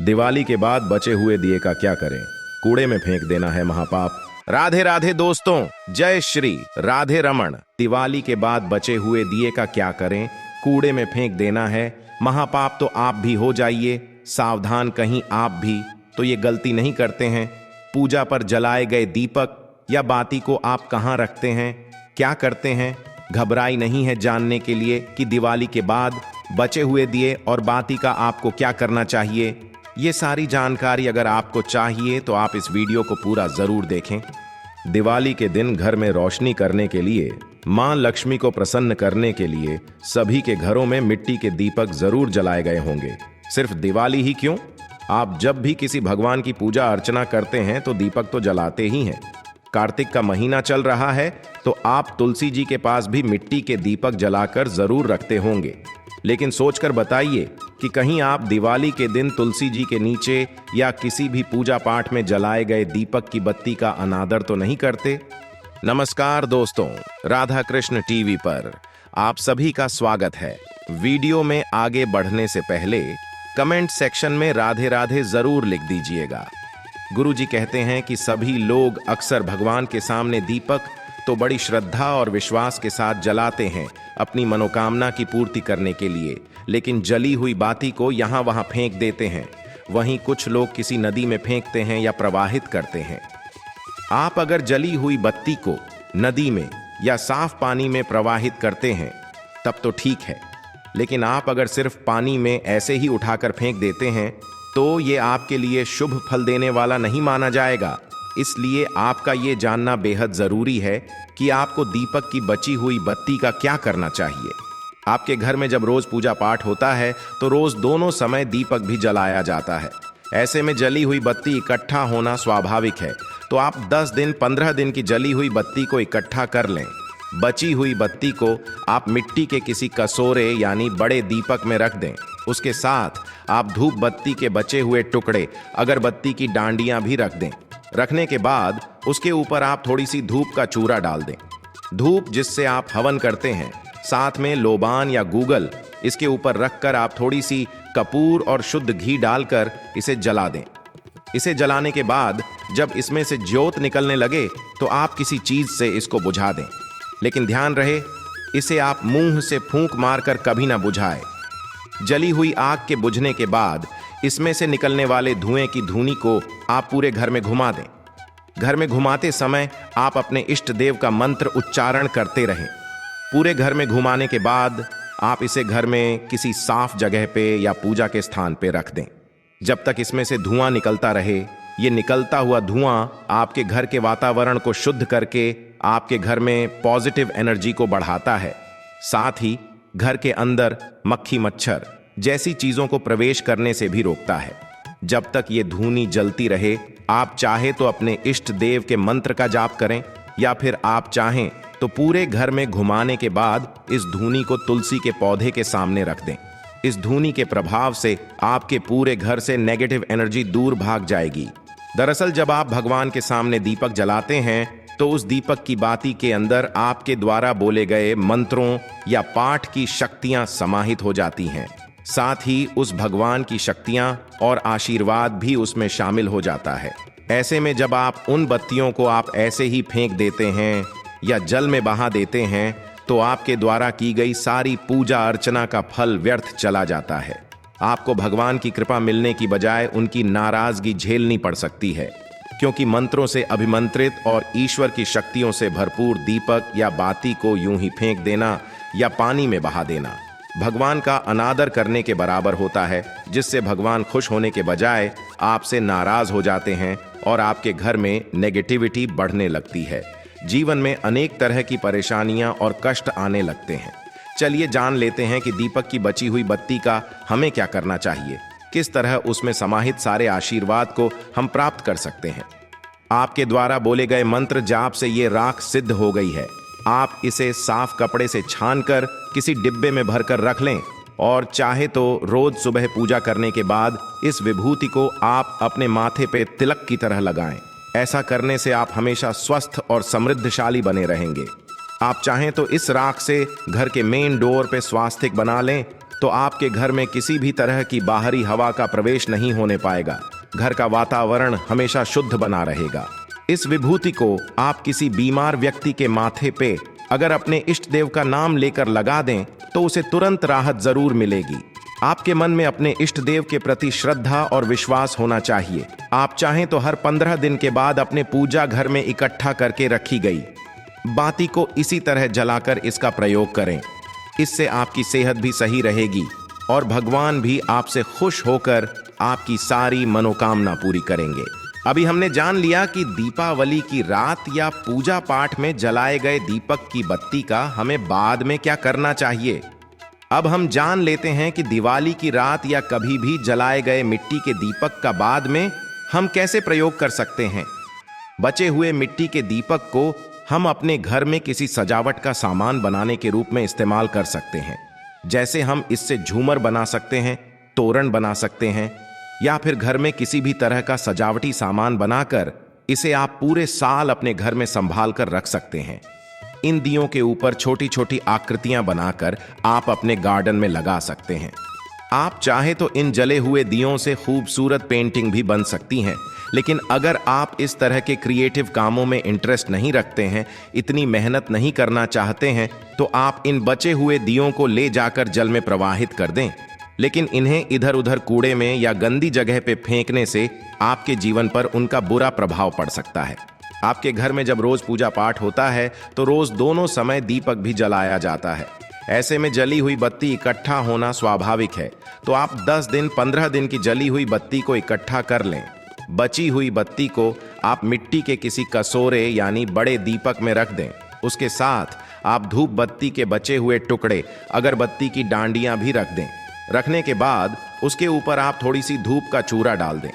दिवाली के बाद बचे हुए दिए का क्या करें? कूड़े में फेंक देना है महापाप। राधे राधे दोस्तों, जय श्री राधे रमन। दिवाली के बाद बचे हुए दिए का क्या करें? कूड़े में फेंक देना है महापाप। तो आप भी हो जाइए सावधान, कहीं आप भी तो ये गलती नहीं करते हैं। पूजा पर जलाए गए दीपक या बाती को आप कहाँ रखते हैं, क्या करते हैं? घबराई नहीं है जानने के लिए कि दिवाली के बाद बचे हुए दिए और बाती का आपको क्या करना चाहिए। ये सारी जानकारी अगर आपको चाहिए तो आप इस वीडियो को पूरा जरूर देखें। दिवाली के दिन घर में रोशनी करने के लिए, मां लक्ष्मी को प्रसन्न करने के लिए सभी के घरों में मिट्टी के दीपक जरूर जलाए गए होंगे। सिर्फ दिवाली ही क्यों, आप जब भी किसी भगवान की पूजा अर्चना करते हैं तो दीपक तो जलाते ही हैं। कार्तिक का महीना चल रहा है तो आप तुलसी जी के पास भी मिट्टी के दीपक जलाकर जरूर रखते होंगे। लेकिन सोचकर बताइए कि कहीं आप दिवाली के दिन तुलसी जी के नीचे या किसी भी पूजा पाठ में जलाए गए दीपक की बत्ती का अनादर तो नहीं करते। नमस्कार दोस्तों, राधा कृष्ण टीवी पर आप सभी का स्वागत है। वीडियो में आगे बढ़ने से पहले कमेंट सेक्शन में राधे राधे जरूर लिख दीजिएगा। गुरुजी कहते हैं कि सभी लोग अक्सर भगवान के सामने दीपक तो बड़ी श्रद्धा और विश्वास के साथ जलाते हैं अपनी मनोकामना की पूर्ति करने के लिए, लेकिन जली हुई बाती को यहाँ वहाँ फेंक देते हैं। वहीं कुछ लोग किसी नदी में फेंकते हैं या प्रवाहित करते हैं। आप अगर जली हुई बत्ती को नदी में या साफ पानी में प्रवाहित करते हैं तब तो ठीक है, लेकिन आप अगर सिर्फ पानी में ऐसे ही उठाकर फेंक देते हैं तो ये आपके लिए शुभ फल देने वाला नहीं माना जाएगा। इसलिए आपका ये जानना बेहद जरूरी है कि आपको दीपक की बची हुई बत्ती का क्या करना चाहिए। आपके घर में जब रोज पूजा पाठ होता है तो रोज दोनों समय दीपक भी जलाया जाता है। ऐसे में जली हुई बत्ती इकट्ठा होना स्वाभाविक है, तो आप 10 दिन 15 दिन की जली हुई बत्ती को इकट्ठा कर लें। बची हुई बत्ती को आप मिट्टी के किसी कसोरे यानी बड़े दीपक में रख दें। उसके साथ आप धूप बत्ती के बचे हुए टुकड़े, अगरबत्ती की डांडियां भी रख दें। रखने के बाद उसके ऊपर आप थोड़ी सी धूप का चूरा डाल दें। धूप जिससे आप हवन करते हैं, साथ में लोबान या गूगल इसके ऊपर रखकर आप थोड़ी सी कपूर और शुद्ध घी डालकर इसे जला दें। इसे जलाने के बाद जब इसमें से ज्योत निकलने लगे तो आप किसी चीज से इसको बुझा दें, लेकिन ध्यान रहे इसे आप मुंह से फूंक मारकर कभी ना बुझाएं। जली हुई आग के बुझने के बाद इसमें से निकलने वाले धुएं की धूनी को आप पूरे घर में घुमा दें। घर में घुमाते समय आप अपने इष्ट देव का मंत्र उच्चारण करते रहें। पूरे घर में घुमाने के बाद आप इसे घर में किसी साफ जगह पे या पूजा के स्थान पे रख दें। जब तक इसमें से धुआं निकलता रहे, ये निकलता हुआ धुआं आपके घर के वातावरण को शुद्ध करके आपके घर में पॉजिटिव एनर्जी को बढ़ाता है। साथ ही घर के अंदर मक्खी मच्छर जैसी चीजों को प्रवेश करने से भी रोकता है। जब तक ये धूनी जलती रहे, आप चाहे तो अपने इष्ट देव के मंत्र का जाप करें या फिर आप चाहें तो पूरे घर में घुमाने के बाद इस धूनी को तुलसी के पौधे के सामने रख दें। इस धूनी के प्रभाव से आपके पूरे घर से नेगेटिव एनर्जी दूर भाग जाएगी। दरअसल जब आप भगवान के सामने दीपक जलाते हैं तो उस दीपक की बाती के अंदर आपके द्वारा बोले गए मंत्रों या पाठ की शक्तियां समाहित हो जाती हैं। साथ ही उस भगवान की शक्तियां और आशीर्वाद भी उसमें शामिल हो जाता है। ऐसे में जब आप उन बत्तियों को आप ऐसे ही फेंक देते हैं या जल में बहा देते हैं तो आपके द्वारा की गई सारी पूजा अर्चना का फल व्यर्थ चला जाता है। आपको भगवान की कृपा मिलने की बजाय उनकी नाराजगी झेलनी पड़ सकती है, क्योंकि मंत्रों से अभिमंत्रित और ईश्वर की शक्तियों से भरपूर दीपक या बाती को यूं ही फेंक देना या पानी में बहा देना भगवान का अनादर करने के बराबर होता है, जिससे भगवान खुश होने के बजाय आपसे नाराज हो जाते हैं और आपके घर में नेगेटिविटी बढ़ने लगती है। जीवन में अनेक तरह की परेशानियां और कष्ट आने लगते हैं। चलिए जान लेते हैं कि दीपक की बची हुई बत्ती का हमें क्या करना चाहिए, किस तरह उसमें समाहित सारे आशीर्वाद को हम प्राप्त कर सकते हैं। आपके द्वारा बोले गए मंत्र जाप से ये राख सिद्ध हो गई है। आप इसे साफ कपड़े से छानकर किसी डिब्बे में भरकर रख लें और चाहे तो रोज सुबह पूजा करने के बाद इस विभूति को आप अपने माथे पे तिलक की तरह लगाएं। ऐसा करने से आप हमेशा स्वस्थ और समृद्धशाली बने रहेंगे। आप चाहें तो इस राख से घर के मेन डोर पे स्वास्तिक बना लें तो आपके घर में किसी भी तरह की बाहरी हवा का प्रवेश नहीं होने पाएगा। घर का वातावरण हमेशा शुद्ध बना रहेगा। इस विभूति को आप किसी बीमार व्यक्ति के माथे पे अगर अपने इष्ट देव का नाम लेकर लगा दें तो उसे तुरंत राहत जरूर मिलेगी। आपके मन में अपने इष्ट देव के प्रति श्रद्धा और विश्वास होना चाहिए। आप चाहें तो हर 15 दिन के बाद अपने पूजा घर में इकट्ठा करके रखी गई बाती को इसी तरह जलाकर इसका प्रयोग करें। इससे आपकी सेहत भी सही रहेगी और भगवान भी आपसे खुश होकर आपकी सारी मनोकामना पूरी करेंगे। अभी हमने जान लिया कि दीपावली की रात या पूजा पाठ में जलाए गए दीपक की बत्ती का हमें बाद में क्या करना चाहिए। अब हम जान लेते हैं कि दिवाली की रात या कभी भी जलाए गए मिट्टी के दीपक का बाद में हम कैसे प्रयोग कर सकते हैं। बचे हुए मिट्टी के दीपक को हम अपने घर में किसी सजावट का सामान बनाने के रूप में इस्तेमाल कर सकते हैं। जैसे हम इससे झूमर बना सकते हैं, तोरण बना सकते हैं, या फिर घर में किसी भी तरह का सजावटी सामान बनाकर इसे आप पूरे साल अपने घर में संभाल कर रख सकते हैं। इन दियों के ऊपर छोटी छोटी आकृतियां बनाकर आप अपने गार्डन में लगा सकते हैं। आप चाहे तो इन जले हुए दियों से खूबसूरत पेंटिंग भी बन सकती हैं। लेकिन अगर आप इस तरह के क्रिएटिव कामों में इंटरेस्ट नहीं रखते हैं, इतनी मेहनत नहीं करना चाहते हैं, तो आप इन बचे हुए दियों को ले जाकर जल में प्रवाहित कर दें। लेकिन इन्हें इधर उधर कूड़े में या गंदी जगह पे फेंकने से आपके जीवन पर उनका बुरा प्रभाव पड़ सकता है। आपके घर में जब रोज पूजा पाठ होता है तो रोज दोनों समय दीपक भी जलाया जाता है। ऐसे में जली हुई बत्ती इकट्ठा होना स्वाभाविक है। तो आप 10 दिन 15 दिन की जली हुई बत्ती को इकट्ठा कर लें। बची हुई बत्ती को आप मिट्टी के किसी कसोरे यानी बड़े दीपक में रख दें। उसके साथ आप धूप बत्ती के बचे हुए टुकड़े अगरबत्ती की डांडियां भी रख दें। रखने के बाद उसके ऊपर आप थोड़ी सी धूप का चूरा डाल दें।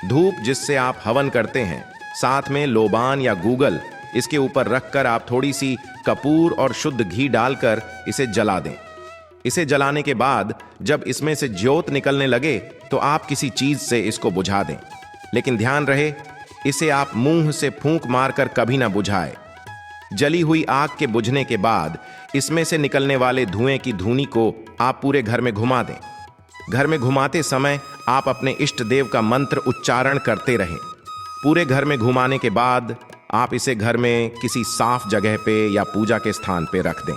धूप जिससे आप हवन करते हैं, साथ में लोबान या गूगल इसके ऊपर रखकर आप थोड़ी सी कपूर और शुद्ध घी डालकर इसे जला दें। इसे जलाने के बाद जब इसमें से ज्योत निकलने लगे तो आप किसी चीज से इसको बुझा दें। लेकिन ध्यान रहे, इसे आप मुंह से फूंक मारकर कभी ना बुझाएं। जली हुई आग के बुझने के बाद इसमें से निकलने वाले धुएं की धूनी को आप पूरे घर में घुमा दें। घर में घुमाते समय आप अपने इष्ट देव का मंत्र उच्चारण करते रहें। पूरे घर में घुमाने के बाद आप इसे घर में किसी साफ जगह पे या पूजा के स्थान पे रख दें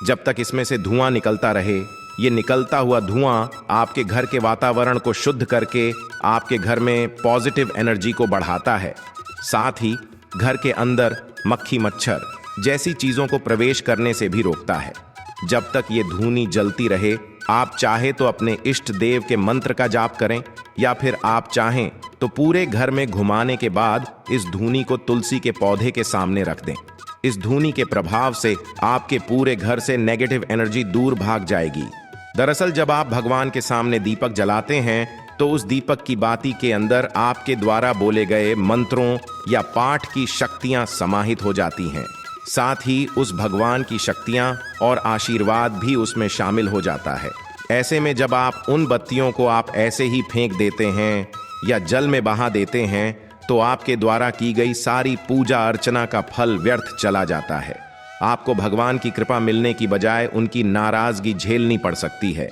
जब तक इसमें से धुआं निकलता रहे। ये निकलता हुआ धुआं आपके घर के वातावरण को शुद्ध करके आपके घर में पॉजिटिव एनर्जी को बढ़ाता है। साथ ही घर के अंदर मक्खी मच्छर जैसी चीजों को प्रवेश करने से भी रोकता है। जब तक ये धूनी जलती रहे, आप चाहे तो अपने इष्ट देव के मंत्र का जाप करें या फिर आप चाहें तो पूरे घर में घुमाने के बाद इस धूनी को तुलसी के पौधे के सामने रख दें। इस धूनी के प्रभाव से आपके पूरे घर से नेगेटिव एनर्जी दूर भाग जाएगी। दरअसल जब आप भगवान के सामने दीपक जलाते हैं तो उस दीपक की बाती के अंदर आपके द्वारा बोले गए मंत्रों या पाठ की शक्तियां समाहित हो जाती हैं। साथ ही उस भगवान की शक्तियां और आशीर्वाद भी उसमें शामिल हो जाता है। ऐसे में जब आप उन बत्तियों को आप ऐसे ही फेंक देते हैं या जल में बहा देते हैं तो आपके द्वारा की गई सारी पूजा अर्चना का फल व्यर्थ चला जाता है। आपको भगवान की कृपा मिलने की बजाय उनकी नाराजगी झेलनी पड़ सकती है,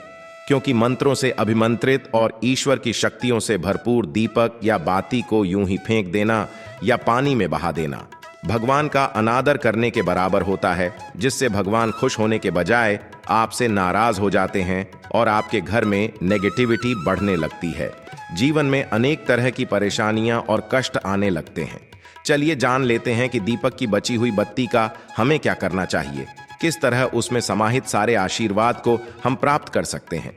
क्योंकि मंत्रों से अभिमंत्रित और ईश्वर की शक्तियों से भरपूर दीपक या बाती को यूं ही फेंक देना या पानी में बहा देना भगवान का अनादर करने के बराबर होता है, जिससे भगवान खुश होने के बजाय आपसे नाराज हो जाते हैं और आपके घर में नेगेटिविटी बढ़ने लगती है। जीवन में अनेक तरह की परेशानियां और कष्ट आने लगते हैं। चलिए जान लेते हैं कि दीपक की बची हुई बत्ती का हमें क्या करना चाहिए, किस तरह उसमें समाहित सारे आशीर्वाद को हम प्राप्त कर सकते हैं।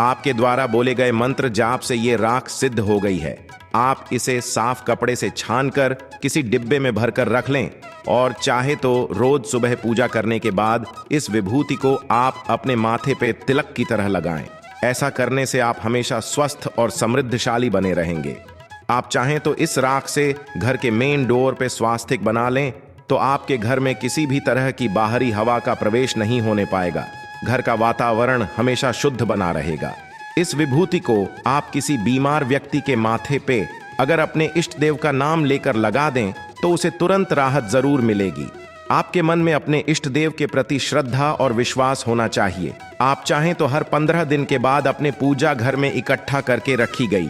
आपके द्वारा बोले गए मंत्र जाप से ये राख सिद्ध हो गई है। आप इसे साफ कपड़े से छानकर किसी डिब्बे में भरकर रख लें और चाहे तो रोज सुबह पूजा करने के बाद इस विभूति को आप अपने माथे पे तिलक की तरह लगाएं। ऐसा करने से आप हमेशा स्वस्थ और समृद्धशाली बने रहेंगे। आप चाहें तो इस राख से घर के मेन डोर पे स्वास्तिक बना लें, तो आपके घर में किसी भी तरह की बाहरी हवा का प्रवेश नहीं होने पाएगा। घर का वातावरण हमेशा शुद्ध बना रहेगा। इस विभूति को आप किसी बीमार व्यक्ति के माथे पे अगर अपने इष्ट देव का नाम लेकर लगा दें तो उसे तुरंत राहत जरूर मिलेगी। आपके मन में अपने इष्ट देव के प्रति श्रद्धा और विश्वास होना चाहिए। आप चाहें तो हर 15 दिन के बाद अपने पूजा घर में इकट्ठा करके रखी गई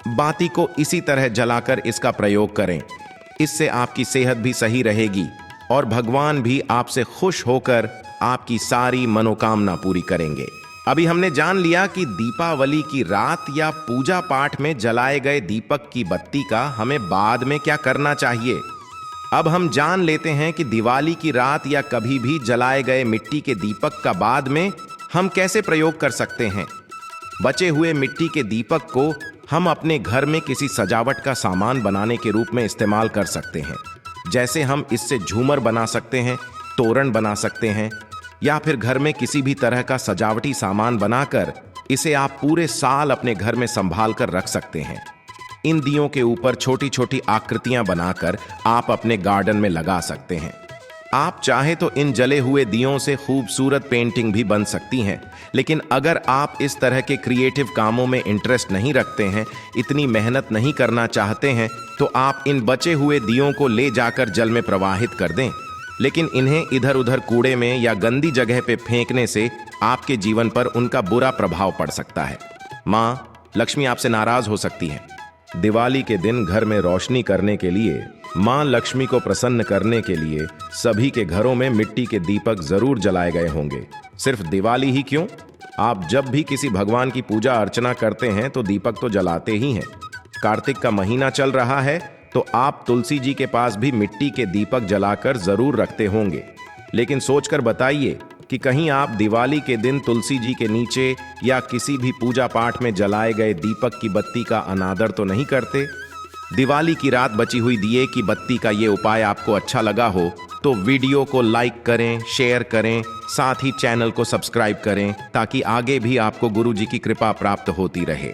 बाती को इसी तरह जलाकर इसका प्रयोग करें। इससे आपकी सेहत भी सही रहेगी और भगवान भी आपसे खुश होकर आपकी सारी मनोकामना पूरी करेंगे। अभी हमने जान लिया कि दीपावली की रात या पूजा पाठ में जलाए गए दीपक की बत्ती का हमें बाद में क्या करना चाहिए। अब हम जान लेते हैं कि दिवाली की रात या कभी भी जलाए गए मिट्टी के दीपक का बाद में हम कैसे प्रयोग कर सकते हैं। बचे हुए मिट्टी के दीपक को हम अपने घर में किसी सजावट का सामान बनाने के रूप में इस्तेमाल कर सकते हैं। जैसे हम इससे झूमर बना सकते हैं, तोरण बना सकते हैं, या फिर घर में किसी भी तरह का सजावटी सामान बनाकर इसे आप पूरे साल अपने घर में संभाल कर रख सकते हैं। इन दियों के ऊपर छोटी छोटी आकृतियां बनाकर आप अपने गार्डन में लगा सकते हैं। आप चाहे तो इन जले हुए दियों से खूबसूरत पेंटिंग भी बन सकती हैं। लेकिन अगर आप इस तरह के क्रिएटिव कामों में इंटरेस्ट नहीं रखते हैं, इतनी मेहनत नहीं करना चाहते हैं, तो आप इन बचे हुए दियों को ले जाकर जल में प्रवाहित कर दें। लेकिन इन्हें इधर उधर कूड़े में या गंदी जगह पे फेंकने से आपके जीवन पर उनका बुरा प्रभाव पड़ सकता है। माँ लक्ष्मी आपसे नाराज हो सकती है। दिवाली के दिन घर में रोशनी करने के लिए, माँ लक्ष्मी को प्रसन्न करने के लिए सभी के घरों में मिट्टी के दीपक जरूर जलाए गए होंगे। सिर्फ दिवाली ही क्यों, आप जब भी किसी भगवान की पूजा अर्चना करते हैं तो दीपक तो जलाते ही हैं। कार्तिक का महीना चल रहा है तो आप तुलसी जी के पास भी मिट्टी के दीपक जलाकर जरूर रखते होंगे। लेकिन सोचकर बताइए कि कहीं आप दिवाली के दिन तुलसी जी के नीचे या किसी भी पूजा पाठ में जलाए गए दीपक की बत्ती का अनादर तो नहीं करते। दिवाली की रात बची हुई दिए की बत्ती का ये उपाय आपको अच्छा लगा हो तो वीडियो को लाइक करें, शेयर करें, साथ ही चैनल को सब्सक्राइब करें ताकि आगे भी आपको गुरु जी की कृपा प्राप्त होती रहे।